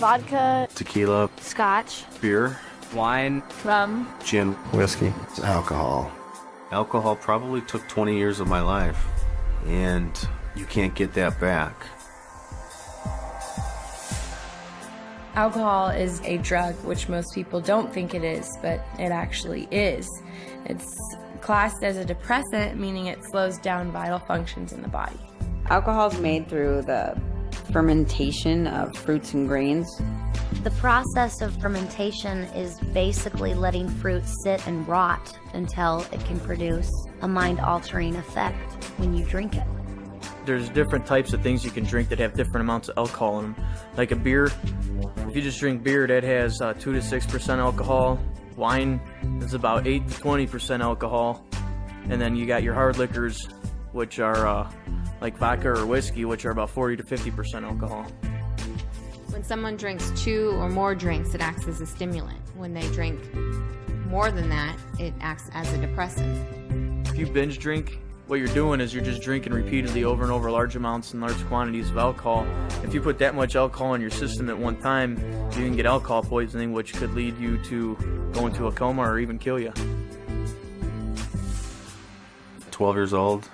vodka, tequila, scotch, beer, wine, rum, gin, whiskey, alcohol. Alcohol probably took 20 years of my life, and you can't get that back. Alcohol is a drug, which most people don't think it is, but it actually is. It's classed as a depressant, meaning it slows down vital functions in the body. Alcohol is made through the fermentation of fruits and grains. The process of fermentation is basically letting fruit sit and rot until it can produce a mind-altering effect when you drink it. There's different types of things you can drink that have different amounts of alcohol in them. Like a beer, if you just drink beer, that has 2 to 6% alcohol. Wine is about 8 to 20% alcohol. And then you got your hard liquors, which are like vodka or whiskey, which are about 40 to 50% alcohol. When someone drinks 2 or more drinks, it acts as a stimulant. When they drink more than that, it acts as a depressant. If you binge drink, what you're doing is you're just drinking repeatedly over and over large amounts and large quantities of alcohol. If you put that much alcohol in your system at one time, you can get alcohol poisoning, which could lead you to go into a coma or even kill you. 12 years old,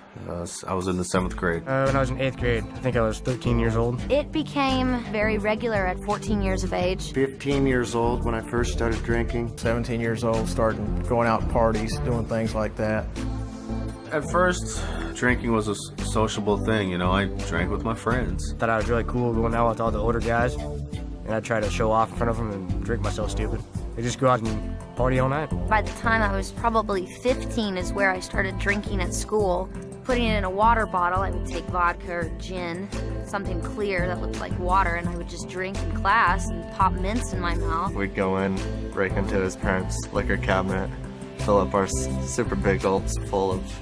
I was in the 7th grade. When I was in 8th grade, I think I was 13 years old. It became very regular at 14 years of age. 15 years old when I first started drinking. 17 years old, starting going out to parties, doing things like that. At first, drinking was a sociable thing, you know, I drank with my friends. Thought I was really cool going out with all the older guys, and I'd try to show off in front of them and drink myself stupid. They just go out and party all night. By the time I was probably 15 is where I started drinking at school. Putting it in a water bottle, I would take vodka or gin, something clear that looked like water, and I would just drink in class and pop mints in my mouth. We'd go in, break into his parents' liquor cabinet, fill up our super big gulps full of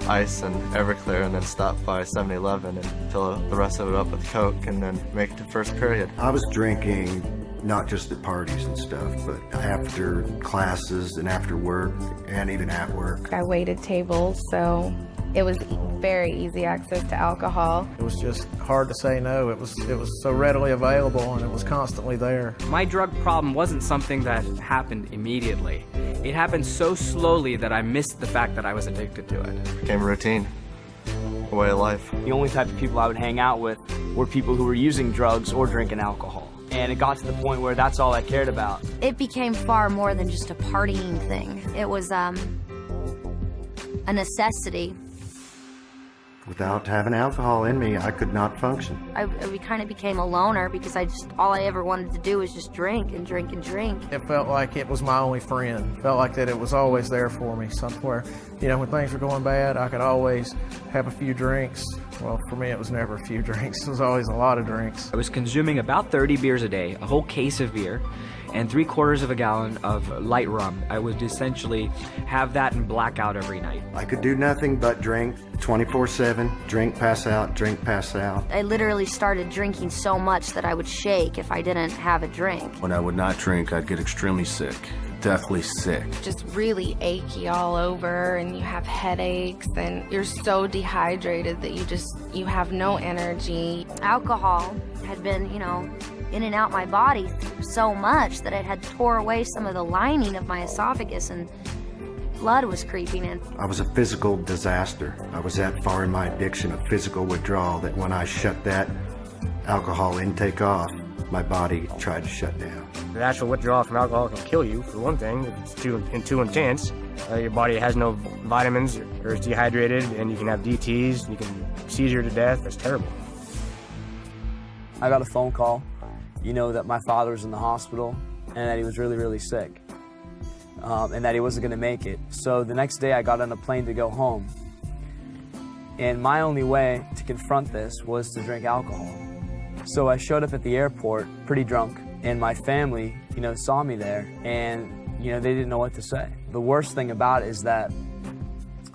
ice and Everclear, and then stop by 7-Eleven and fill the rest of it up with Coke, and then make it to first period. I was drinking not just at parties and stuff, but after classes and after work and even at work. I waited tables, so it was very easy access to alcohol. It was just hard to say no. It was so readily available, and it was constantly there. My drug problem wasn't something that happened immediately. It happened so slowly that I missed the fact that I was addicted to it. It became a routine, a way of life. The only type of people I would hang out with were people who were using drugs or drinking alcohol. And it got to the point where that's all I cared about. It became far more than just a partying thing. It was a necessity. Without having alcohol in me, I could not function. I kind of became a loner because all I ever wanted to do was just drink and drink and drink. It felt like it was my only friend. Felt like that it was always there for me. Somewhere, you know, when things were going bad, I could always have a few drinks. Well, for me, it was never a few drinks. It was always a lot of drinks. I was consuming about 30 beers a day, a whole case of beer, and 3/4 of a gallon of light rum. I would essentially have that and black out every night. I could do nothing but drink 24/7, drink, pass out, drink, pass out. I literally started drinking so much that I would shake if I didn't have a drink. When I would not drink, I'd get extremely sick, deathly sick. Just really achy all over, and you have headaches, and you're so dehydrated that you have no energy. Alcohol had been, you know, in and out my body so much that it had tore away some of the lining of my esophagus, and blood was creeping in. I was a physical disaster. I was that far in my addiction of physical withdrawal that when I shut that alcohol intake off, my body tried to shut down. The actual withdrawal from alcohol can kill you, for one thing. If it's too intense. Your body has no vitamins, or is dehydrated, and you can have DTs, you can seizure to death. It's terrible. I got a phone call, you know, that my father was in the hospital and that he was really, really sick. And that he wasn't going to make it. So the next day I got on a plane to go home. And my only way to confront this was to drink alcohol. So I showed up at the airport pretty drunk, and my family, you know, saw me there, and, you know, they didn't know what to say. The worst thing about it is that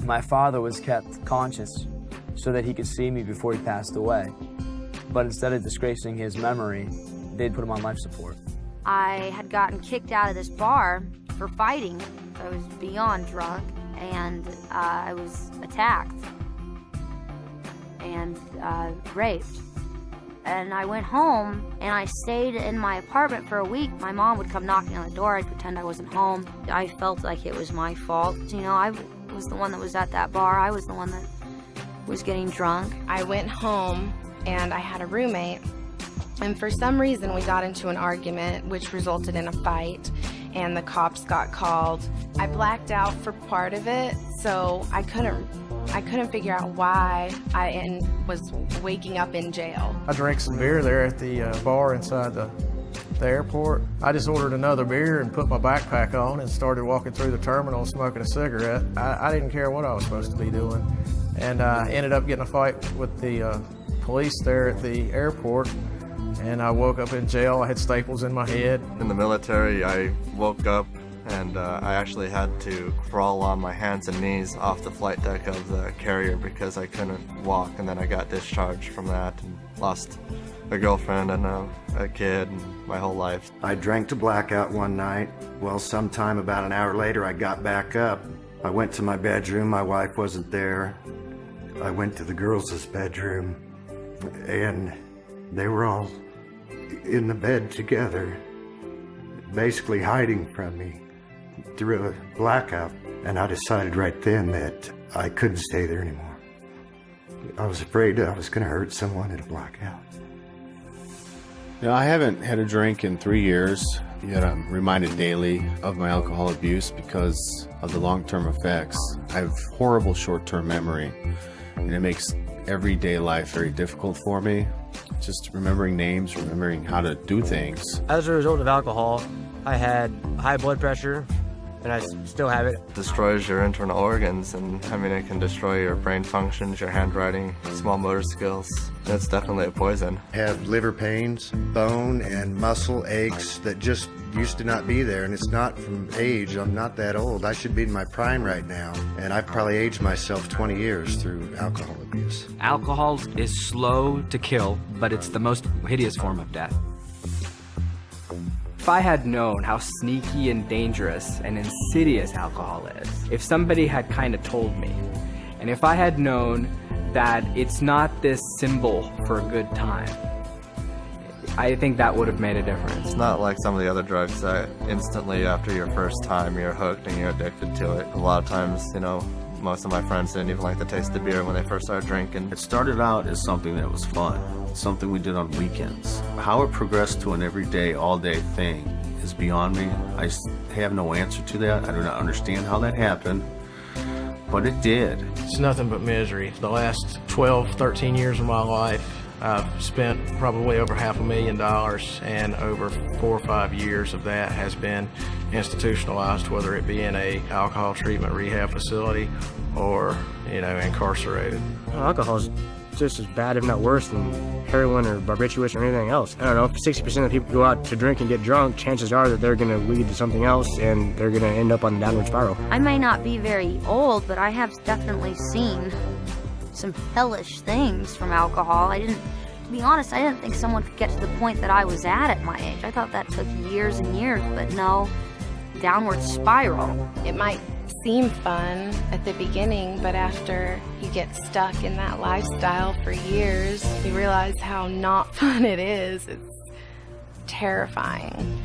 my father was kept conscious so that he could see me before he passed away. But instead of disgracing his memory, they'd put him on life support. I had gotten kicked out of this bar for fighting. I was beyond drunk, and I was attacked and raped. And I went home and I stayed in my apartment for a week. My mom would come knocking on the door. I'd pretend I wasn't home. I felt like it was my fault. You know, I was the one that was at that bar. I was the one that was getting drunk. I went home and I had a roommate, and for some reason we got into an argument which resulted in a fight, and the cops got called. I blacked out for part of it, so I couldn't figure out why I was waking up in jail. I drank some beer there at the bar inside the airport. I just ordered another beer and put my backpack on and started walking through the terminal smoking a cigarette. I didn't care what I was supposed to be doing. And I ended up getting a fight with the police there at the airport, and I woke up in jail. I had staples in my head. In the military, I woke up and I actually had to crawl on my hands and knees off the flight deck of the carrier because I couldn't walk, and then I got discharged from that and lost a girlfriend and a kid and my whole life. I drank to blackout one night. Well, sometime about an hour later, I got back up. I went to my bedroom. My wife wasn't there. I went to the girls' bedroom, and they were all in the bed together, basically hiding from me through a blackout. And I decided right then that I couldn't stay there anymore. I was afraid that I was going to hurt someone at a blackout. You know, I haven't had a drink in 3 years, yet I'm reminded daily of my alcohol abuse because of the long-term effects. I have horrible short-term memory, and it makes everyday life very difficult for me. Just remembering names, remembering how to do things. As a result of alcohol, I had high blood pressure, and I still have it. It destroys your internal organs, and I mean, it can destroy your brain functions, your handwriting, small motor skills. It's definitely a poison. I have liver pains, bone and muscle aches that just used to not be there, and it's not from age. I'm not that old. I should be in my prime right now, and I've probably aged myself 20 years through alcohol abuse. Alcohol is slow to kill, but it's the most hideous form of death. If I had known how sneaky and dangerous and insidious alcohol is, if somebody had kind of told me, and if I had known that it's not this symbol for a good time, I think that would have made a difference. It's not like some of the other drugs that instantly after your first time you're hooked and you're addicted to it. A lot of times, you know, most of my friends didn't even like the taste of beer when they first started drinking. It started out as something that was fun, something we did on weekends. How it progressed to an everyday, all-day thing is beyond me. I have no answer to that. I do not understand how that happened, but it did. It's nothing but misery. The last 12, 13 years of my life, I've spent probably over $500,000, and over 4 or 5 years of that has been institutionalized, whether it be in a alcohol treatment rehab facility or, you know, incarcerated. Alcohol is just as bad, if not worse, than heroin or barbiturates or anything else. I don't know, if 60% of people go out to drink and get drunk, chances are that they're going to lead to something else and they're going to end up on a downward spiral. I may not be very old, but I have definitely seen some hellish things from alcohol. To be honest, I didn't think someone could get to the point that I was at my age. I thought that took years and years, but no, downward spiral. It might seem fun at the beginning, but after you get stuck in that lifestyle for years, you realize how not fun it is. It's terrifying.